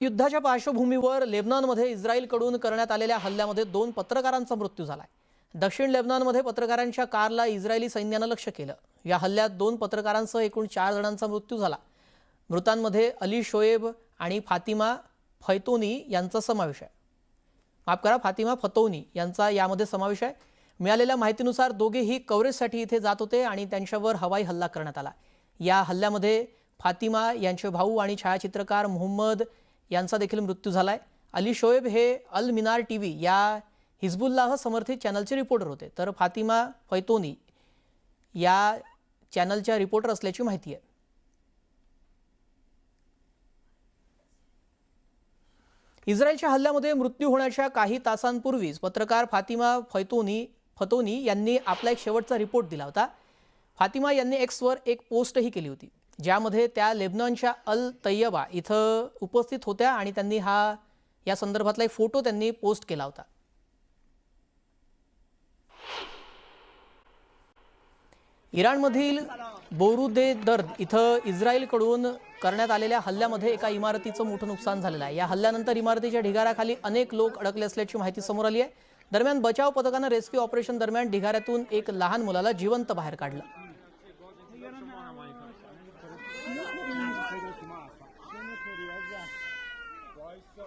युद्धाच्या पार्श्वभूमीवर लेबनॉनमध्ये इस्रायलकडून करण्यात आलेल्या हल्ल्यामध्ये 2 पत्रकारांचा मृत्यू झालाय। दक्षिण लेबनॉनमध्ये पत्रकारांच्या कारला इस्रायली सैन्याने लक्ष्य केलं। या हल्ल्यात 2 पत्रकारांसह एकूण 4 जणांचा मृत्यू झाला। मृतांमध्ये अली शोएब आणि फातिमा फैतोनी यांचा समावेश आहे। फातिमा फतौनी यांचा यामध्ये समावेश आहे। मिळालेल्या माहितीनुसार दोघेही कव्हरेजसाठी इथे जात होते आणि त्यांच्यावर हवाई हल्ला करण्यात आला। या हल्ल्यामध्ये फातिमा यांचे भाऊ आणि छायाचित्रकार मोहम्मद यांचा देखील मृत्यू झालाय। अली शोएब हे अल मिनार टीव्ही या हिजबुल्लाह समर्थित चॅनलचे रिपोर्टर होते, तर फातिमा फैतोनी या चॅनलच्या रिपोर्टर असल्याची माहिती आहे। इस्रायलच्या हल्ल्यामध्ये मृत्यू होण्याच्या काही तासांपूर्वीच पत्रकार फातिमा फतोनी यांनी आपला एक शेवटचा रिपोर्ट दिला होता। फातिमा यांनी एक्सवर एक पोस्टही केली होती, ज्यामध्ये त्या लेबनॉनच्या अल तैयबा इथं उपस्थित होत्या आणि त्यांनी या संदर्भातला एक फोटो त्यांनी पोस्ट केला होता। इराणमधील बोरुदे दर्द इथं इस्रायलकडून करण्यात आलेल्या हल्ल्यामध्ये एका इमारतीचं मोठं नुकसान झालेलं आहे। या हल्ल्यानंतर इमारतीच्या ढिगाऱ्याखाली अनेक लोक अडकले असल्याची माहिती समोर आली आहे। दरम्यान बचाव पथकानं रेस्क्यू ऑपरेशन दरम्यान ढिगाऱ्यातून एक लहान मुलाला जिवंत बाहेर काढलं। Why so?